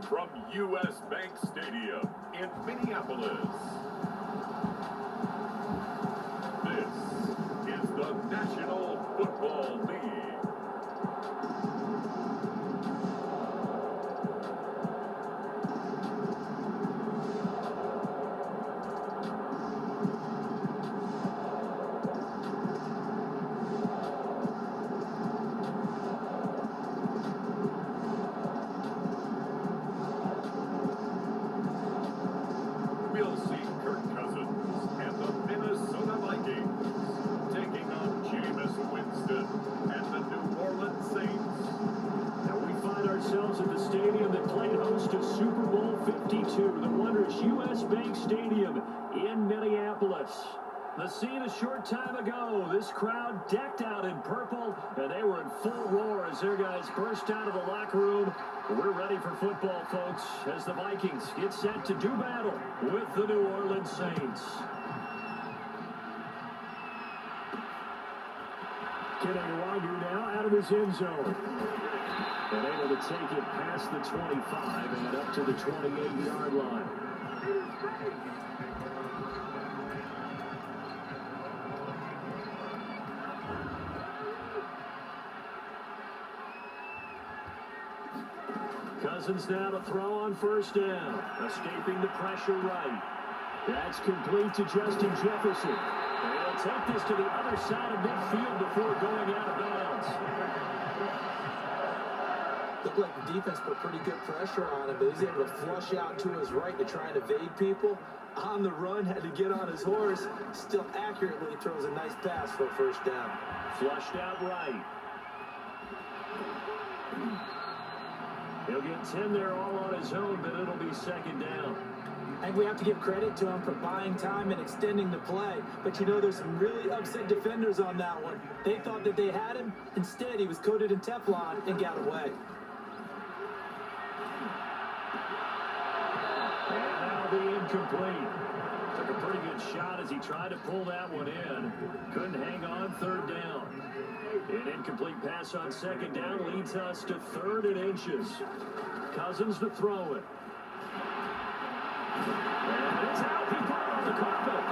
from U.S. Bank Stadium in Minneapolis. This is the National Football League. We'll see Kirk Cousins and the Minnesota Vikings taking on Jameis Winston and the New Orleans Saints. Now we find ourselves at the stadium that played host to Super Bowl 52, the wondrous U.S. Bank Stadium in Minneapolis. The scene a short time ago, this crowd decked out in purple, and they were in full roar as their guys burst out of the locker room. We're ready for football, folks, as the Vikings get set to do battle with the New Orleans Saints. Kenny now out of his end zone. And able to take it past the 25 and up to the 28-yard line. Cousins now to throw on first down, escaping the pressure right. That's complete to Justin Jefferson. And he'll take this to the other side of midfield before going out of bounds. Looked like the defense put pretty good pressure on him, but he's able to flush out to his right to try and evade people. On the run, had to get on his horse. Still accurately throws a nice pass for a first down. Flushed out right. He'll get 10 there all on his own, but it'll be second down. I think we have to give credit to him for buying time and extending the play. But you know, there's some really upset defenders on that one. They thought that they had him. Instead, he was coated in Teflon and got away. And that'll be incomplete. Took a pretty good shot as he tried to pull that one in. Couldn't hang on third down. An incomplete pass on second down leads us to 3rd and inches. Cousins to throw it. And it's out. He put it on the carpet.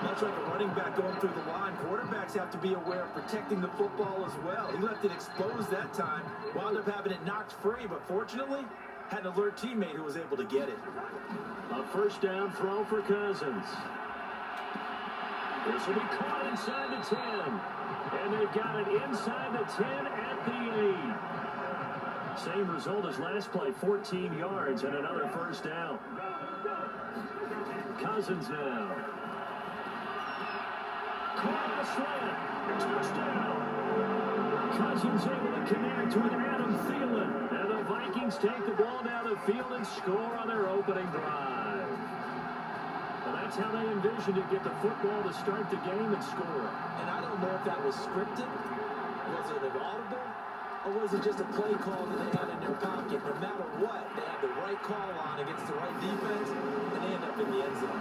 Much like a running back going through the line, quarterbacks have to be aware of protecting the football as well. He left it exposed that time, wound up having it knocked free, but fortunately, had an alert teammate who was able to get it. A first down throw for Cousins. This will be caught inside the 10. And they've got it inside the 10 at the 8. Same result as last play, 14 yards and another first down. Cousins now. Caught on a slant. Touchdown. Cousins able to connect with Adam Thielen. And the Vikings take the ball down the field and score on their opening drive. Well, that's how they envisioned it, get the football to start the game and score. And I don't know if that was scripted, was it an audible, or was it just a play call that they had in their pocket? No matter what, they had the right call on against the right defense, and they end up in the end zone.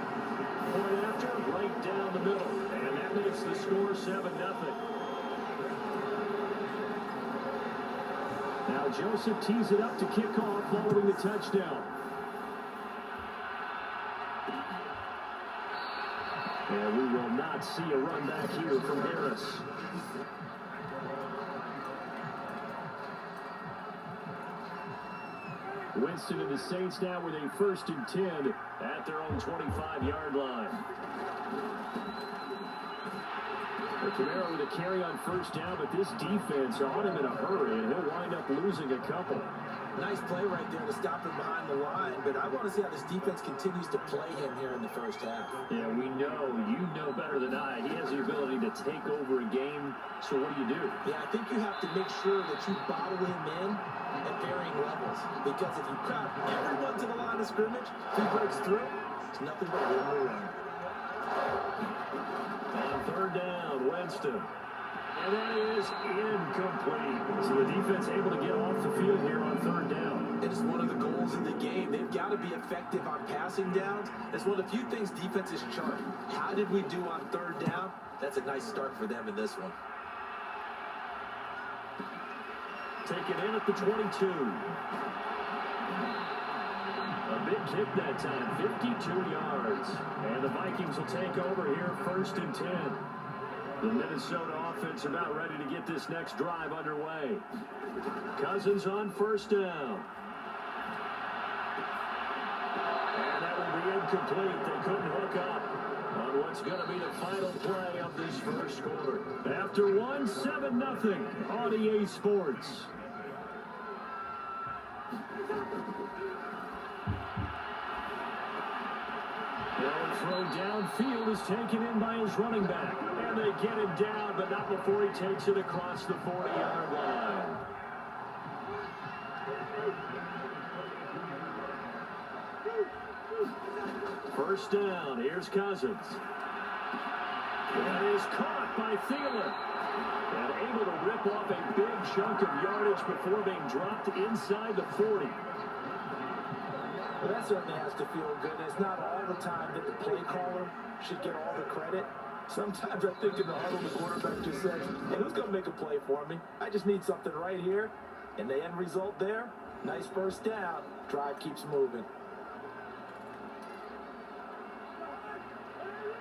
Point after, right down the middle, and that makes the score 7-0. Now Joseph tees it up to kick off following the touchdown. And we will not see a run back here from Harris. Winston and the Saints now with a 1st and 10 at their own 25-yard line. Camaro with a carry on first down, but this defense are on him in a hurry, and he'll wind up losing a couple. Nice play right there to stop him behind the line, but I want to see how this defense continues to play him here in the first half. Yeah, we know. You know better than I. He has the ability to take over a game, so what do? Yeah, I think you have to make sure that you bottle him in at varying levels, because if you crowd everyone to the line of scrimmage, if he breaks through, it's nothing but room to run. On third down, Winston. And that is incomplete. So the defense able to get off the field here on third down. It is one of the goals of the game. They've got to be effective on passing downs. It's one of the few things defenses chart. How did we do on third down? That's a nice start for them in this one. Taken in at the 22. A big kick that time, 52 yards. And the Vikings will take over here, 1st and 10. The Minnesota offense about ready to get this next drive underway. Cousins on 1st down. And that will be incomplete. They couldn't hook up on what's going to be the final play of this first quarter. After one, 7-0 on EA Sports. The throw downfield is taken in by his running back. And they get him down, but not before he takes it across the 40-yard line. First down, here's Cousins. That is caught by Thielen. And able to rip off a big chunk of yardage before being dropped inside the 40. Well, that certainly has to feel good. It's not all the time that the play caller should get all the credit. Sometimes I think in the huddle, the quarterback just says, hey, who's going to make a play for me? I just need something right here. And the end result there, nice first down. Drive keeps moving.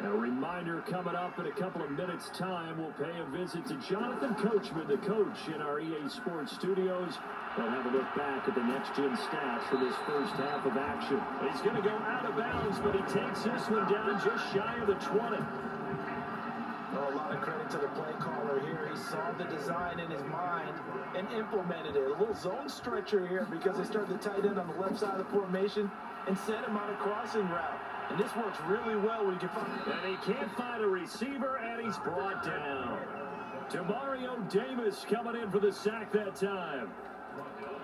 A reminder coming up in a couple of minutes' time, we'll pay a visit to Jonathan Coachman, the coach in our EA Sports studios. We'll have a look back at the next-gen stats for this first half of action. He's going to go out of bounds, but he takes this one down just shy of the 20. Oh, a lot of credit to the play caller here. He saw the design in his mind and implemented it. A little zone stretcher here because they started the tight end on the left side of the formation and sent him on a crossing route. And this works really well when you can find... And he can't find a receiver, and he's brought down. Demario Davis coming in for the sack that time.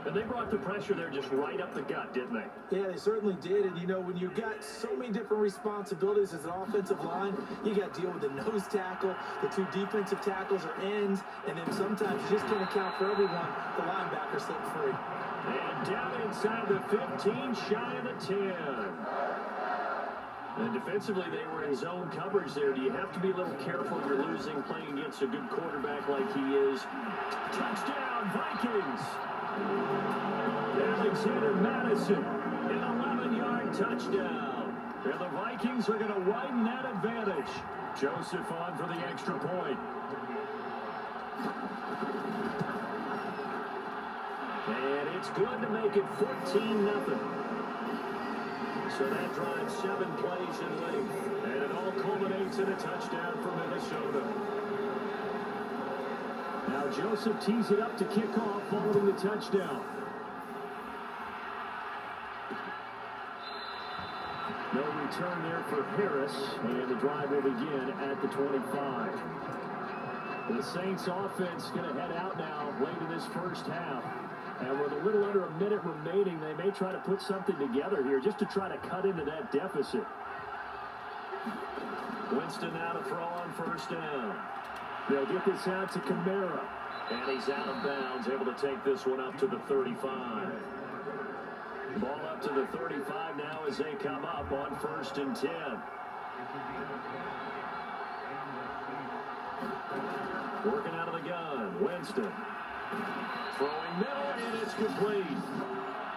And they brought the pressure there just right up the gut, didn't they? Yeah, they certainly did. And, you know, when you've got so many different responsibilities as an offensive line, you got to deal with the nose tackle, the two defensive tackles or ends, and then sometimes you just can't account for everyone. The linebacker slipped free. And down inside the 15, shy of the 10. And defensively, they were in zone coverage there. Do you have to be a little careful you're losing playing against a good quarterback like he is? Touchdown, Vikings! Alexander Madison, an 11-yard touchdown. And the Vikings are going to widen that advantage. Joseph on for the extra point. And it's good to make it 14-0. So that drives 7 plays in length. And it all culminates in a touchdown for Minnesota. Now Joseph tees it up to kick off following the touchdown. No return there for Harris, and the drive will begin at the 25. The Saints offense going to head out now late in this first half. And with a little under a minute remaining, they may try to put something together here just to try to cut into that deficit. Winston now to throw on first down. They'll get this out to Kamara. And he's out of bounds, able to take this one up to the 35. Ball up to the 35 now as they come up on 1st and 10. Working out of the gun, Winston. Throwing middle, and it's complete.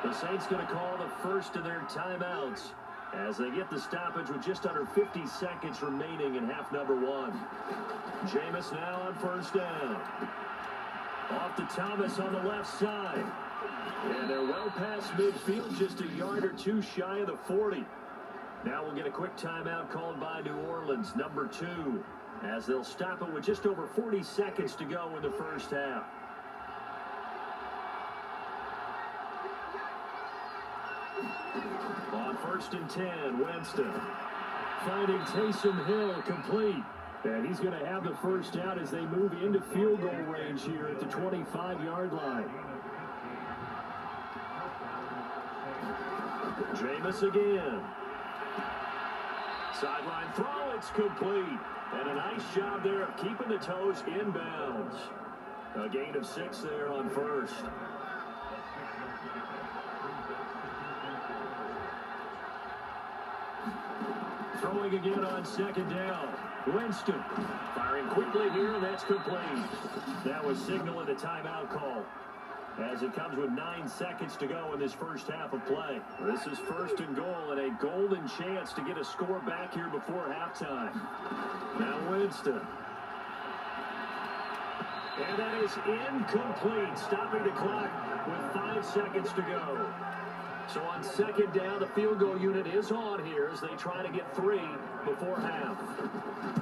The Saints going to call the first of their timeouts as they get the stoppage with just under 50 seconds remaining in half number 1. Jameis now on first down. Off to Thomas on the left side. And they're well past midfield, just a yard or two shy of the 40. Now we'll get a quick timeout called by New Orleans, number 2, as they'll stop it with just over 40 seconds to go in the first half. On 1st and 10, Winston finding Taysom Hill complete. And he's going to have the first out as they move into field goal range here at the 25-yard line. Jameis again. Sideline throw, it's complete. And a nice job there of keeping the toes inbounds. A gain of 6 there on first. Throwing again on 2nd down. Winston firing quickly here, and that's complete. That was signaling a timeout call, as it comes with 9 seconds to go in this first half of play. This is first and goal, and a golden chance to get a score back here before halftime. Now Winston. And that is incomplete, stopping the clock with 5 seconds to go. So on second down, the field goal unit is on here as they try to get 3 before half.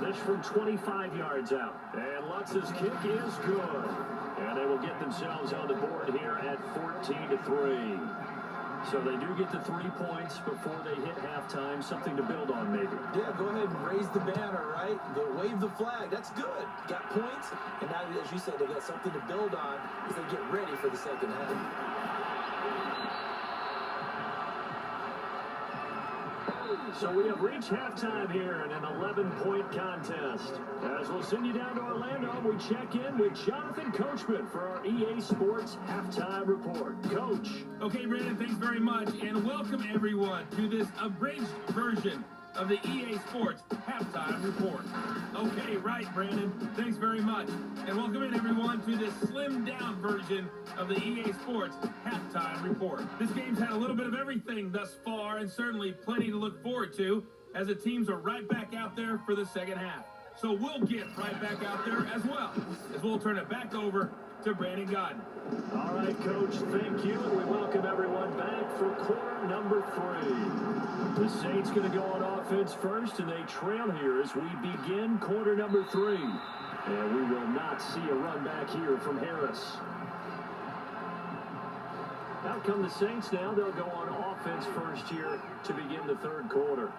This from 25 yards out. And Lutz's kick is good. And they will get themselves on the board here at 14-3. So they do get the 3 points before they hit halftime. Something to build on, maybe. Yeah, go ahead and raise the banner, right? Wave the flag. That's good. Got points. And now, as you said, they got something to build on as they get ready for the second half. So we have reached halftime here in an 11-point contest. As we'll send you down to Orlando, we check in with Jonathan Coachman for our EA Sports Halftime Report. Coach. Okay, Brandon, thanks very much, and welcome everyone to this abridged version of the EA Sports Halftime Report. Okay, right, Brandon, thanks very much. And welcome in everyone to this slimmed down version of the EA Sports Halftime Report. This game's had a little bit of everything thus far, and certainly plenty to look forward to as the teams are right back out there for the second half. So we'll get right back out there as well, as we'll turn it back over to Brandon Godden. All right, Coach, thank you, and we welcome everyone back for quarter number 3. The Saints going to go on offense first, and they trail here as we begin quarter number 3. And we will not see a run back here from Harris. Out come the Saints now. They'll go on offense first here to begin the third quarter.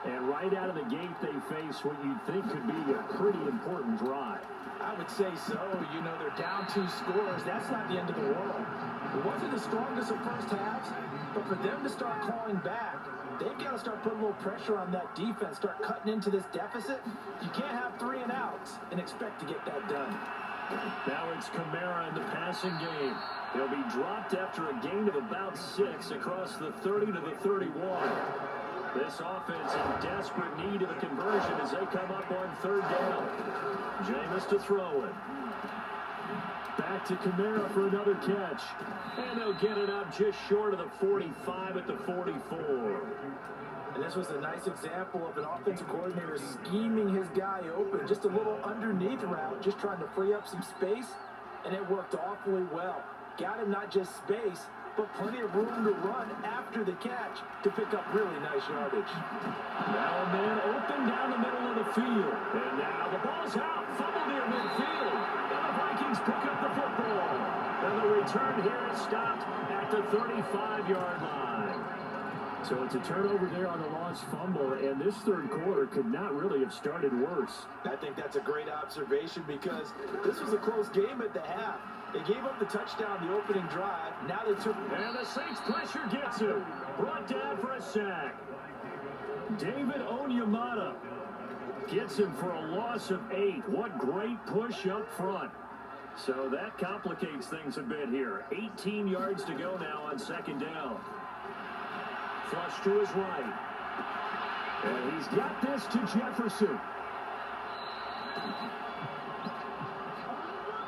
And right out of the gate, they face what you'd think could be a pretty important drive. I would say so. You know, they're down 2 scores. That's not the end of the world. It wasn't the strongest of first halves, but for them to start clawing back, they've got to start putting a little pressure on that defense, start cutting into this deficit. You can't have 3 and outs and expect to get that done. Now it's Kamara in the passing game. He'll be dropped after a gain of about 6 across the 30 to the 31. This offense in desperate need of a conversion as they come up on third down. Jameis to throw it. Back to Kamara for another catch. And they'll get it up just short of the 45 at the 44. And this was a nice example of an offensive coordinator scheming his guy open. Just a little underneath route, just trying to free up some space. And it worked awfully well. Got him not just space, but plenty of room to run after the catch to pick up really nice yardage. Now a man open down the middle of the field. And now the ball's out. Fumble near midfield. And the Vikings pick up the football. And the return here is stopped at the 35-yard line. So it's a turnover there on the lost fumble, and this third quarter could not really have started worse. I think that's a great observation because this was a close game at the half. They gave up the touchdown the opening drive. Now they took... And the Saints pressure gets him. Brought down for a sack. David Onyemata gets him for a loss of 8. What great push up front. So that complicates things a bit here. 18 yards to go now on second down. Flush to his right. And he's got this to Jefferson.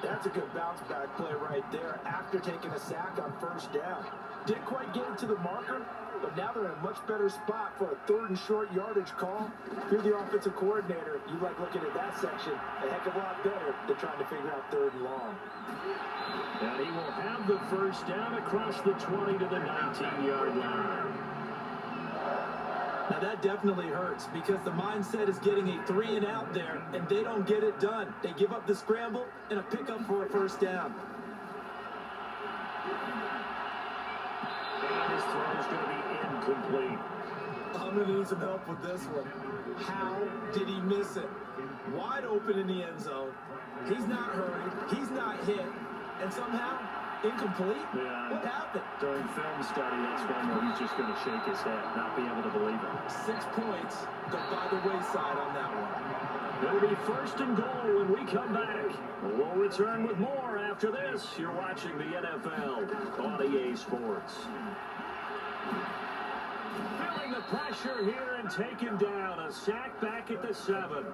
That's a good bounce back play right there after taking a sack on first down. Didn't quite get it to the marker, but now they're in a much better spot for a third and short yardage call. If you're the offensive coordinator, you like looking at that section a heck of a lot better than trying to figure out third and long. And he will have the first down across the 20 to the 19-yard line. Now that definitely hurts because the mindset is getting a 3 and out there, and they don't get it done. They give up the scramble and a pickup for a first down. And his throw is going to be incomplete. I'm going to need some help with this one. How did he miss it? Wide open in the end zone. He's not hurried. He's not hit. And somehow, incomplete? Yeah. What happened? During film study, that's one where he's just going to shake his head, not be able to believe it. 6 points go by the wayside on that one. It'll be first and goal when we come back. We'll return with more after this. You're watching the NFL on EA Sports. Feeling the pressure here and taken down. A sack back at the 7.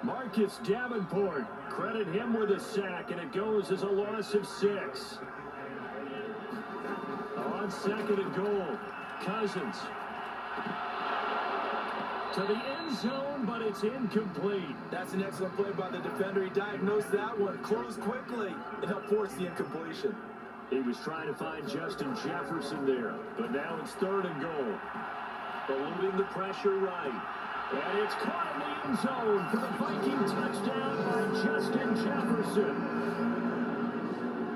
Marcus Davenport, credit him with a sack, and it goes as a loss of 6. On 2nd and goal, Cousins. To the end zone, but it's incomplete. That's an excellent play by the defender. He diagnosed that one, closed quickly, and helped force the incompletion. He was trying to find Justin Jefferson there, but now it's 3rd and goal. Eluding the pressure right. And it's caught in the end zone for the Viking touchdown by Justin Jefferson.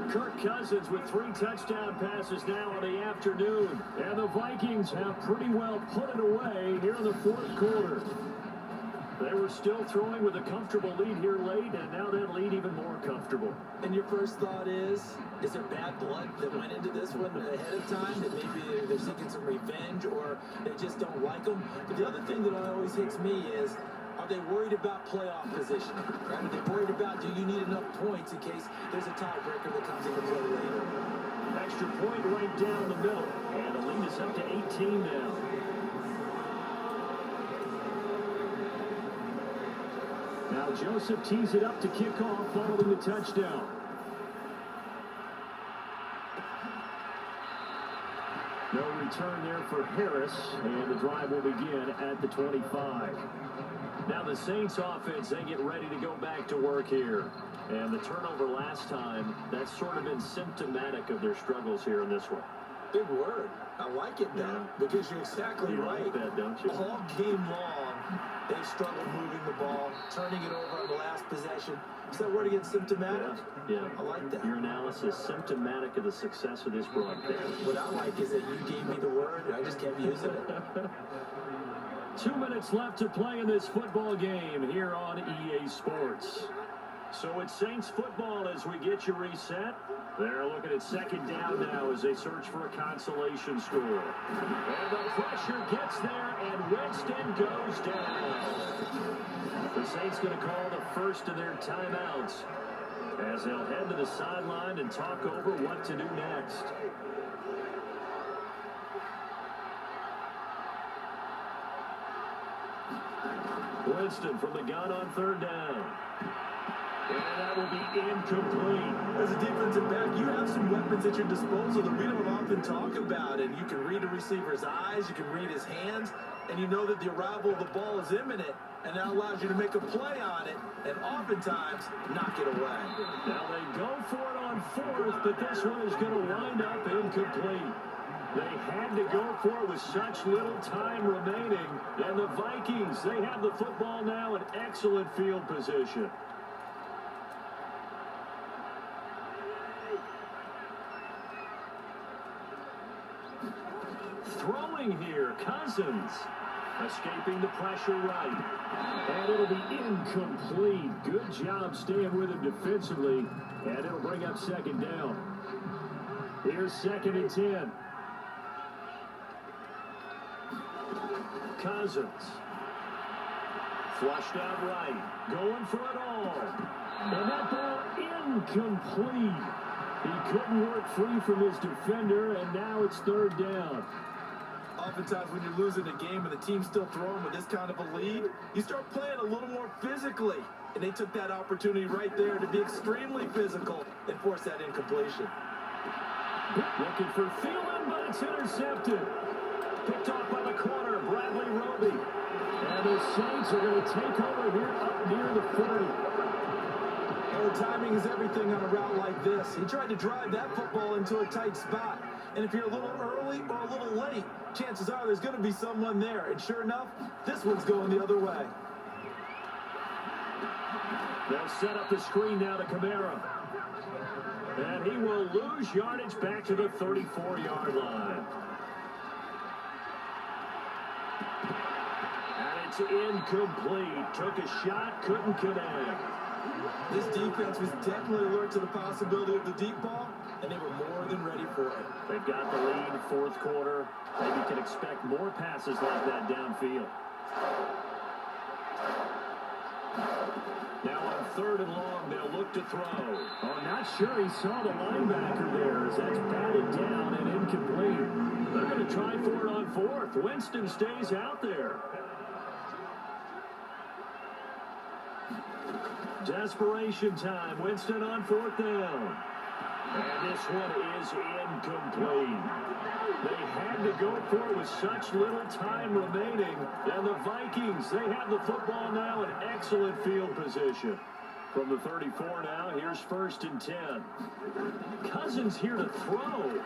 Kirk Cousins with 3 touchdown passes now in the afternoon. And the Vikings have pretty well put it away here in the 4th quarter. They were still throwing with a comfortable lead here late, and now that lead even more comfortable. And your first thought is there bad blood that went into this one ahead of time, that maybe they're seeking some revenge or they just don't like them? But the other thing that always hits me is, are they worried about playoff positioning? Right? Are they worried about, do you need enough points in case there's a tiebreaker that comes into play later? Extra point right down the middle, and the lead is up to 18 now. Now Joseph tees it up to kick off following the touchdown. No return there for Harris, and the drive will begin at the 25. Now the Saints offense, they get ready to go back to work here. And the turnover last time, that's sort of been symptomatic of their struggles here in this one. Big word. I like it, though, because you're exactly right. Like that, don't you? All game long, they've struggled moving the ball, turning it over on the last possession. Is that word again, symptomatic? Yeah. I like that. Your analysis, symptomatic of the success of this broadcast. What I like is that you gave me the word, and I just kept using it. 2 minutes left to play in this football game here on EA Sports. So it's Saints football as we get you reset. They're looking at 2nd down now as they search for a consolation score. And the pressure gets there, and Winston goes down. The Saints going to call the first of their timeouts as they'll head to the sideline and talk over what to do next. Winston from the gun on 3rd down. And that will be incomplete. As a defensive back, you have some weapons at your disposal that we don't often talk about. And you can read a receiver's eyes, you can read his hands, and you know that the arrival of the ball is imminent. And that allows you to make a play on it, and oftentimes knock it away. Now they go for it on 4th, but this one is going to wind up incomplete. They had to go for it with such little time remaining. And the Vikings, they have the football now in excellent field position. Throwing here, Cousins. Escaping the pressure right. And it'll be incomplete. Good job staying with him defensively. And it'll bring up 2nd down. Here's 2nd and 10. Cousins. Flushed out right. Going for it all. And that ball incomplete. He couldn't work free from his defender, and now it's 3rd down. Oftentimes when you're losing a game and the team's still throwing with this kind of a lead, you start playing a little more physically. And they took that opportunity right there to be extremely physical and force that incompletion. Looking for Thielen, but it's intercepted. Picked off by the corner, Bradley Roby. And the Saints are going to take over here up near the 40. Oh, timing is everything on a route like this. He tried to drive that football into a tight spot. And if you're a little early or a little late, chances are there's going to be someone there. And sure enough, this one's going the other way. They'll set up the screen now to Kamara. And he will lose yardage back to the 34-yard line. And it's incomplete. Took a shot, couldn't connect. This defense was definitely alert to the possibility of the deep ball, and they were more than ready for it. They've got the lead, 4th quarter. Maybe can expect more passes like that downfield. Now on 3rd and long, they'll look to throw. Oh, not sure he saw the linebacker there as that's batted down and incomplete. They're going to try for it on 4th. Winston stays out there. Desperation time. Winston on 4th down. And this one is incomplete. They had to go for it with such little time remaining. And the Vikings, they have the football now in excellent field position. From the 34 now, here's 1st and 10. Cousins here to throw.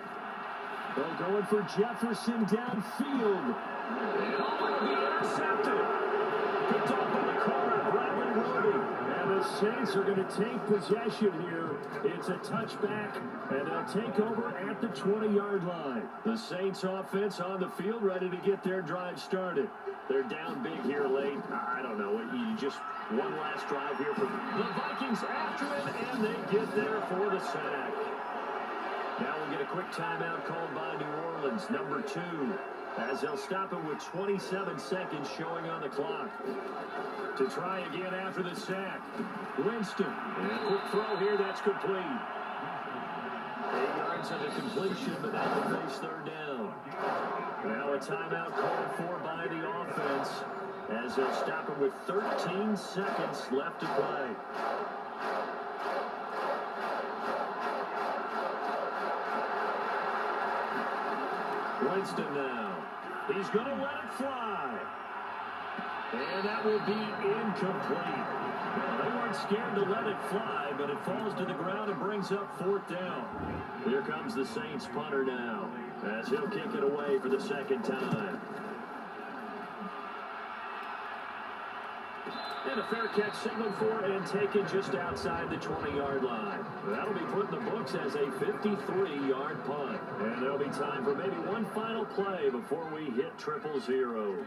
They're going for Jefferson downfield. And it'll be intercepted. Picked off by the corner, Bradley Roby. And the Saints are going to take possession here. It's a touchback, and they'll take over at the 20-yard line. The Saints offense on the field, ready to get their drive started. They're down big here late. I don't know. You just one last drive here for the Vikings after him, and they get there for the sack. Now we'll get a quick timeout called by New Orleans, number 2, as they'll stop it with 27 seconds showing on the clock. To try again after the sack. Winston. And a quick throw here. That's complete. 8 yards on the completion, but that will face 3rd down. Now a timeout called for by the offense as they'll stop it with 13 seconds left to play. Winston now. He's going to let it fly. And that will be incomplete. They weren't scared to let it fly, but it falls to the ground and brings up 4th down. Here comes the Saints punter now, as he'll kick it away for the 2nd time. And a fair catch signaled for and taken just outside the 20-yard line. That'll be put in the books as a 53-yard punt. And there'll be time for maybe one final play before we hit triple zeros.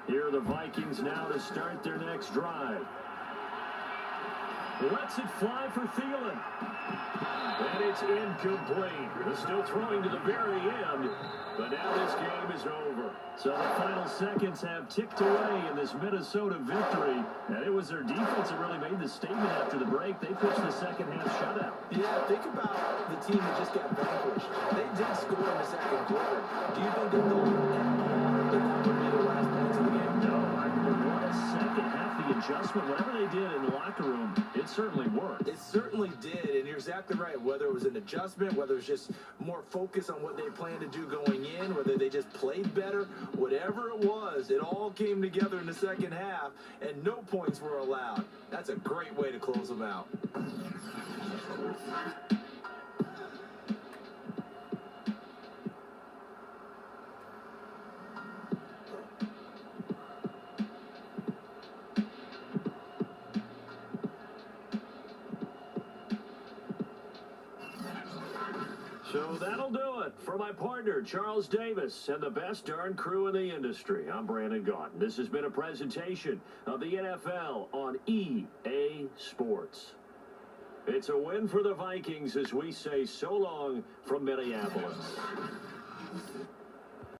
Here are the Vikings now to start their next drive. Lets it fly for Thielen. And it's incomplete. They're still throwing to the very end, but now this game is over. So the final seconds have ticked away in this Minnesota victory, and it was their defense that really made the statement after the break. They pitched the second half shutout. Yeah, think about the team that just got vanquished. They did score in the 2nd quarter. Do you think that they'll that would be the last points of the game? No, what a second half. The adjustment, whatever they did in the locker room, it certainly worked. It certainly did, and you're exactly right. Whether it was an adjustment, whether it was just more focus on what they planned to do going in, whether they just played better, whatever it was, it all came together in the 2nd half, and no points were allowed. That's a great way to close them out. So that'll do it for my partner, Charles Davis, and the best darn crew in the industry. I'm Brandon Gaudin. This has been a presentation of the NFL on EA Sports. It's a win for the Vikings as we say so long from Minneapolis.